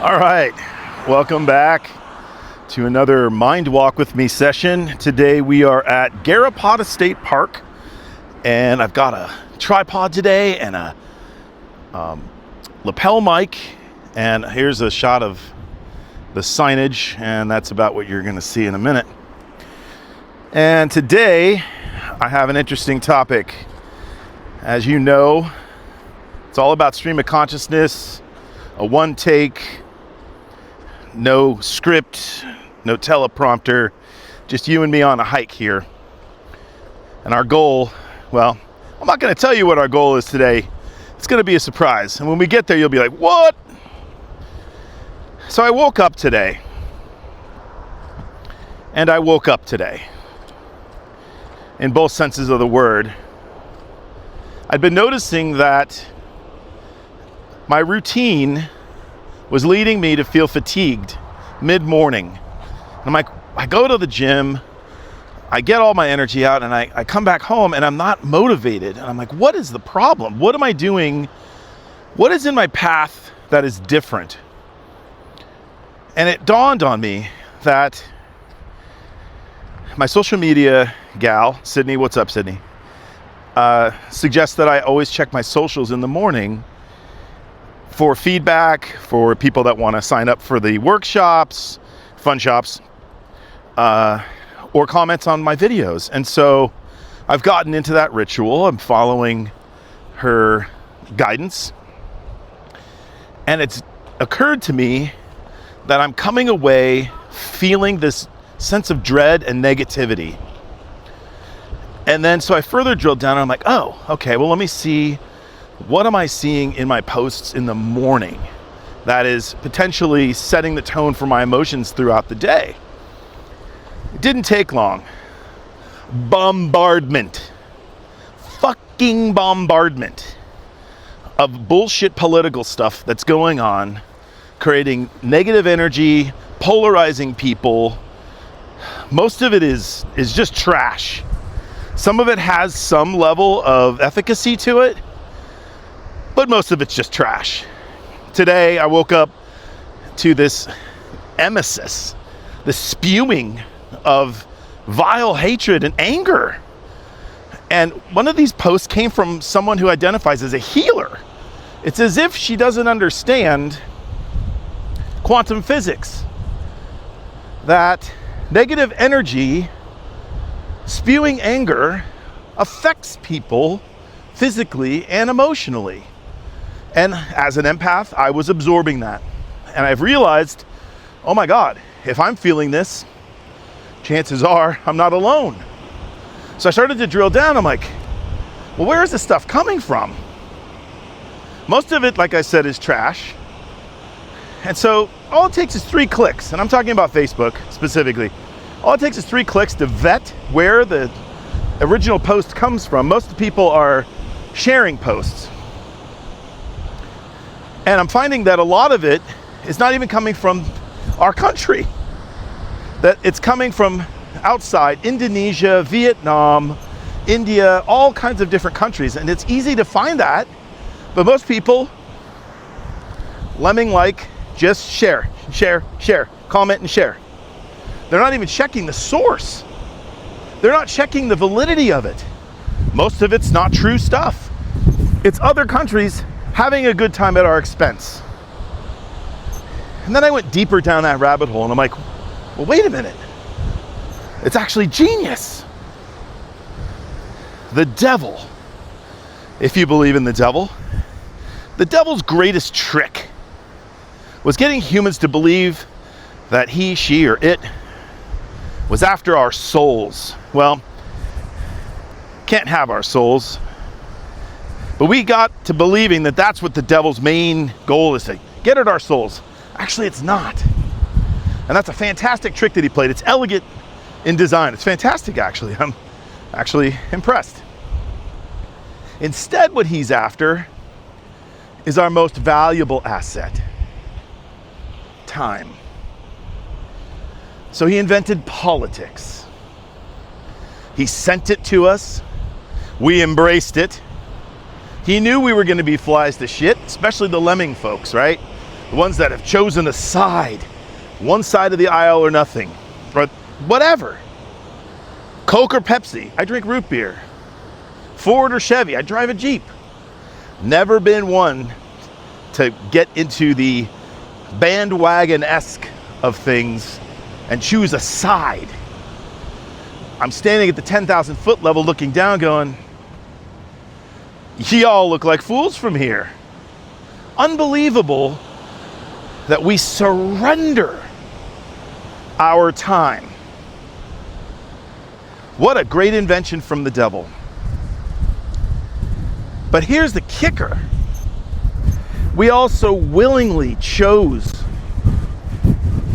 All right, welcome back to another Mindwalk with me session. Today we are at Garapata State Park, and I've got a tripod today and a lapel mic, and here's a shot of the signage, and that's about what you're going to see in a minute. And today I have an interesting topic. As you know, it's all about stream of consciousness, a one take, no script, no teleprompter, just you and me on a hike here. And our goal, well, I'm not going to tell you what our goal is today. It's going to be a surprise. And when we get there, you'll be like, what? So I woke up today. And I woke up today. In both senses of the word. I'd been noticing that my routine was leading me to feel fatigued mid-morning. And I'm like, I go to the gym, I get all my energy out, and I come back home and I'm not motivated. And I'm like, what is the problem? What am I doing? What is in my path that is different? And it dawned on me that my social media gal, Sydney, what's up, Sydney? Suggests that I always check my socials in the morning for feedback, for people that want to sign up for the workshops, fun shops, or comments on my videos. And so I've gotten into that ritual. I'm following her guidance. And it's occurred to me that I'm coming away feeling this sense of dread and negativity. And then so I further drilled down and I'm like, oh, okay, well, let me see, what am I seeing in my posts in the morning that is potentially setting the tone for my emotions throughout the day? It didn't take long. Bombardment. Fucking bombardment of bullshit political stuff that's going on, creating negative energy, polarizing people. Most of it is just trash. Some of it has some level of efficacy to it, but most of it's just trash. Today, I woke up to this emesis, the spewing of vile hatred and anger. And one of these posts came from someone who identifies as a healer. It's as if she doesn't understand quantum physics, that negative energy, spewing anger, affects people physically and emotionally. And as an empath, I was absorbing that. And I've realized, oh my God, if I'm feeling this, chances are I'm not alone. So I started to drill down. I'm like, well, where is this stuff coming from? Most of it, like I said, is trash. And so all it takes is 3 clicks. And I'm talking about Facebook specifically. All it takes is 3 clicks to vet where the original post comes from. Most people are sharing posts. And I'm finding that a lot of it is not even coming from our country. That it's coming from outside, Indonesia, Vietnam, India, all kinds of different countries. And it's easy to find that, but most people, lemming-like, just share, comment and share. They're not even checking the source. They're not checking the validity of it. Most of it's not true stuff. It's other countries having a good time at our expense. And then I went deeper down that rabbit hole and I'm like, well, wait a minute. It's actually genius. The devil, if you believe in the devil's greatest trick was getting humans to believe that he, she, or it was after our souls. Well, can't have our souls. But we got to believing that that's what the devil's main goal is, to get at our souls. Actually, it's not. And that's a fantastic trick that he played. It's elegant in design. It's fantastic, actually. I'm actually impressed. Instead, what he's after is our most valuable asset, time. So he invented politics. He sent it to us. We embraced it. He knew we were going to be flies to shit, especially the lemming folks, right? the ones that have chosen a side, one side of the aisle or nothing, or whatever. Coke or Pepsi, I drink root beer. Ford or Chevy, I drive a Jeep. Never been one to get into the bandwagon-esque of things and choose a side. I'm standing at the 10,000 foot level looking down going, y'all look like fools from here. Unbelievable that we surrender our time. What a great invention from the devil. But here's the kicker. We also willingly chose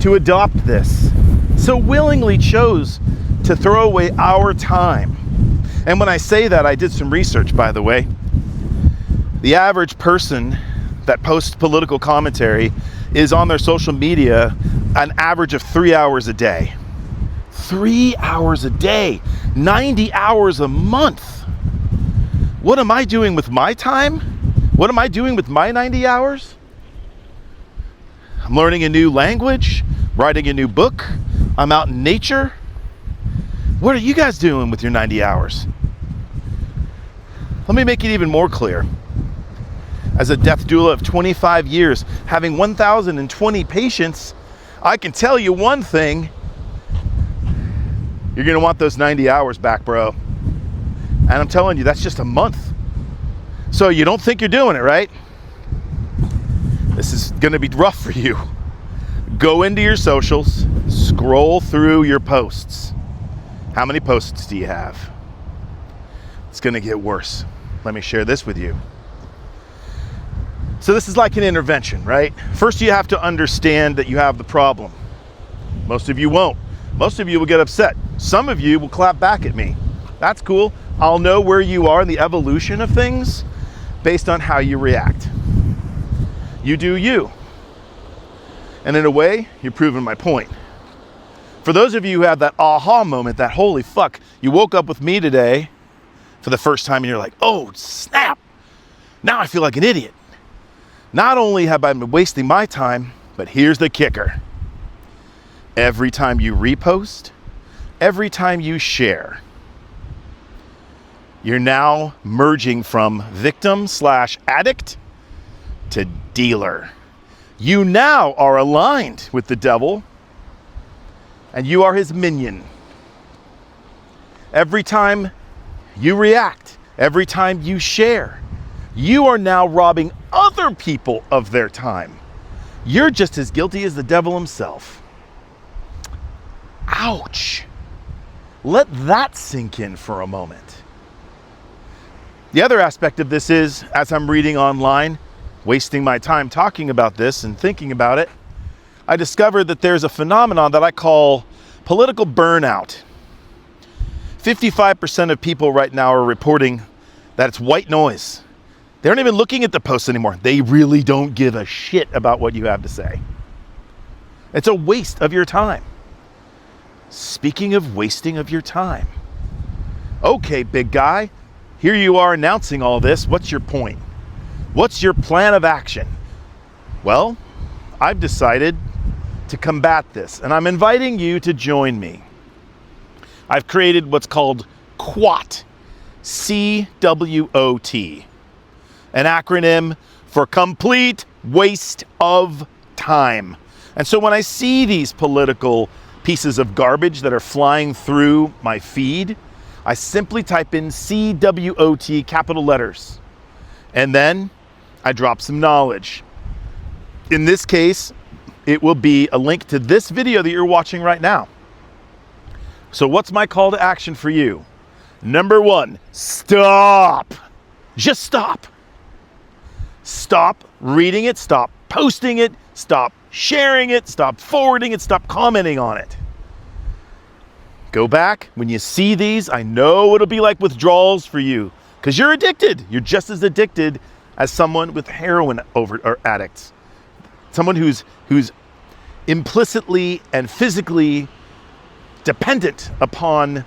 to adopt this. So willingly chose to throw away our time. And when I say that, I did some research, by the way. The average person that posts political commentary is on their social media an average of 3 hours a day. 3 hours a day, 90 hours a month. What am I doing with my time? What am I doing with my 90 hours? I'm learning a new language, writing a new book. I'm out in nature. What are you guys doing with your 90 hours? Let me make it even more clear. As a death doula of 25 years, having 1,020 patients, I can tell you one thing. You're gonna want those 90 hours back, bro. And I'm telling you, that's just a month. So you don't think you're doing it, right? This is gonna be rough for you. Go into your socials, scroll through your posts. How many posts do you have? It's gonna get worse. Let me share this with you. So this is like an intervention, right? First you have to understand that you have the problem. Most of you won't. Most of you will get upset. Some of you will clap back at me. That's cool. I'll know where you are in the evolution of things based on how you react. You do you. And in a way, you're proving my point. For those of you who have that aha moment, that holy fuck, you woke up with me today for the first time and you're like, oh snap, now I feel like an idiot. Not only have I been wasting my time, but here's the kicker. Every time you repost, every time you share, you're now merging from victim/addict to dealer. You now are aligned with the devil and you are his minion. Every time you react, every time you share, you are now robbing other people of their time. You're just as guilty as the devil himself. Ouch. Let that sink in for a moment. The other aspect of this is, as I'm reading online, wasting my time talking about this and thinking about it, I discovered that there's a phenomenon that I call political burnout. 55% of people right now are reporting that it's white noise. They aren't even looking at the posts anymore. They really don't give a shit about what you have to say. It's a waste of your time. Speaking of wasting of your time. Okay, big guy, here you are announcing all this. What's your point? What's your plan of action? Well, I've decided to combat this, and I'm inviting you to join me. I've created what's called CWOT, C-W-O-T, an acronym for complete waste of time. And so when I see these political pieces of garbage that are flying through my feed, I simply type in CWOT, capital letters, and then I drop some knowledge. In this case, it will be a link to this video that you're watching right now. So what's my call to action for you? Number one, stop. Just stop. Stop reading it, stop posting it, stop sharing it, stop forwarding it, stop commenting on it. Go back. When you see these, I know it'll be like withdrawals for you because you're addicted. You're just as addicted as someone with heroin or addicts. Someone who's implicitly and physically dependent upon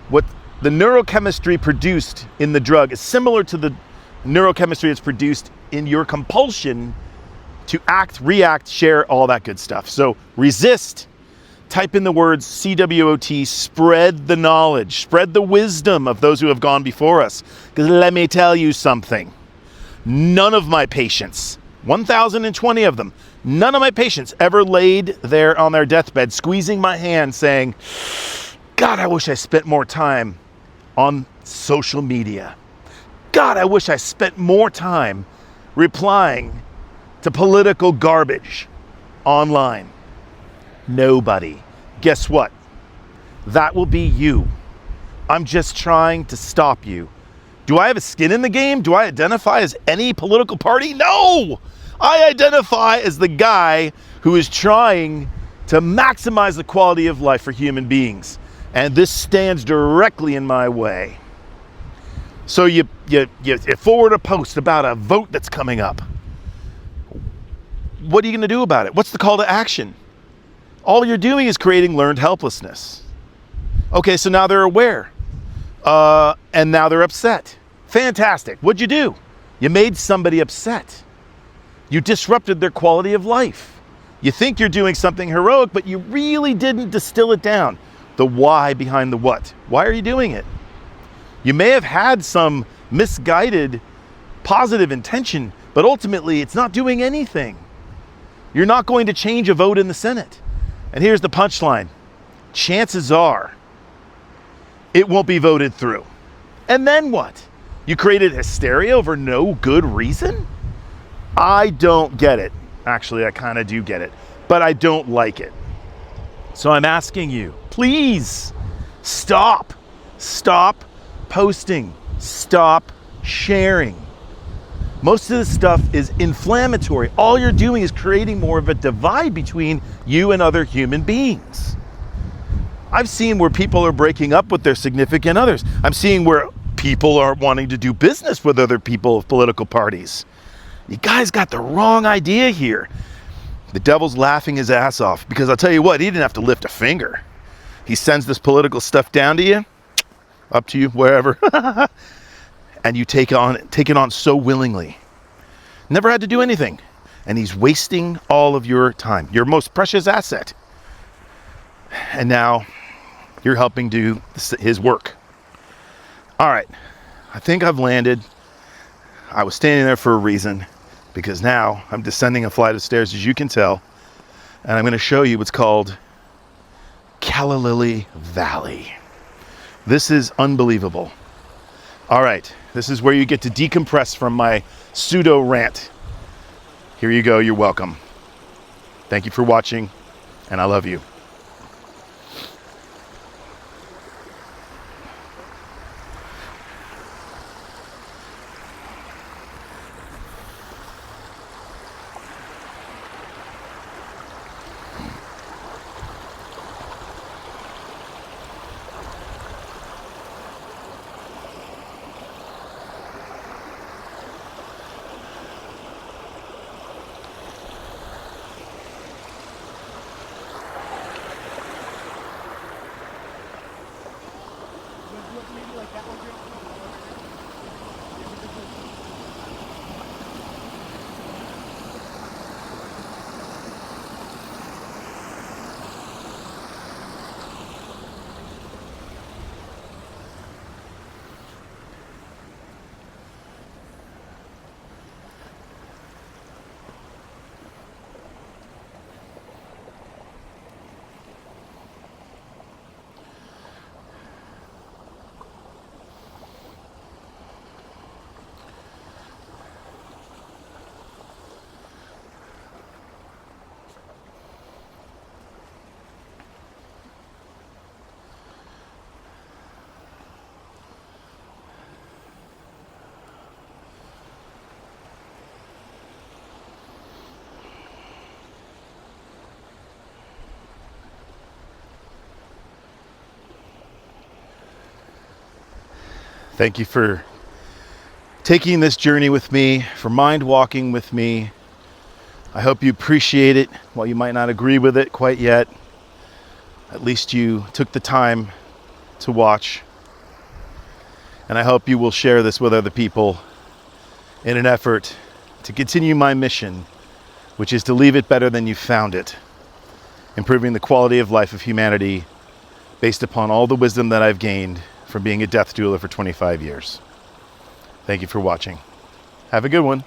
what the neurochemistry produced in the drug is similar to the neurochemistry that's produced in your compulsion to act, react, share, all that good stuff. So resist. Type in the words CWOT, spread the knowledge, spread the wisdom of those who have gone before us. Because let me tell you something. None of my patients, 1,020 of them, none of my patients ever laid there on their deathbed squeezing my hand saying, God, I wish I spent more time on social media. God, I wish I spent more time replying to political garbage online. Nobody. Guess what? That will be you. I'm just trying to stop you. Do I have a skin in the game? Do I identify as any political party? No! I identify as the guy who is trying to maximize the quality of life for human beings. And this stands directly in my way. So you forward a post about a vote that's coming up. What are you going to do about it? What's the call to action? All you're doing is creating learned helplessness. Okay, so now they're aware. And now they're upset. Fantastic. What'd you do? You made somebody upset. You disrupted their quality of life. You think you're doing something heroic, but you really didn't distill it down. The why behind the what. Why are you doing it? You may have had some misguided positive intention, but ultimately it's not doing anything. You're not going to change a vote in the Senate. And here's the punchline. Chances are it won't be voted through. And then what? You created hysteria over no good reason? I don't get it. Actually, I kind of do get it, but I don't like it. So I'm asking you, please stop posting, stop sharing. Most of this stuff is inflammatory. All you're doing is creating more of a divide between you and other human beings. I've seen where people are breaking up with their significant others. I'm seeing where people are wanting to do business with other people of political parties. You guys got the wrong idea here. The devil's laughing his ass off because I'll tell you what, he didn't have to lift a finger. He sends this political stuff down to you, up to you, wherever, and you take it on so willingly. Never had to do anything. And he's wasting all of your time, your most precious asset. And now you're helping do his work. All right, I think I've landed. I was standing there for a reason because now I'm descending a flight of stairs, as you can tell, and I'm going to show you what's called Calla Lily Valley. This is unbelievable. All right, this is where you get to decompress from my pseudo rant. Here you go, you're welcome. Thank you for watching, and I love you. Thank you for taking this journey with me, for mind walking with me. I hope you appreciate it. While you might not agree with it quite yet, at least you took the time to watch. And I hope you will share this with other people in an effort to continue my mission which is to leave it better than you found it, improving the quality of life of humanity based upon all the wisdom that I've gained from being a death doula for 25 years. Thank you for watching. Have a good one.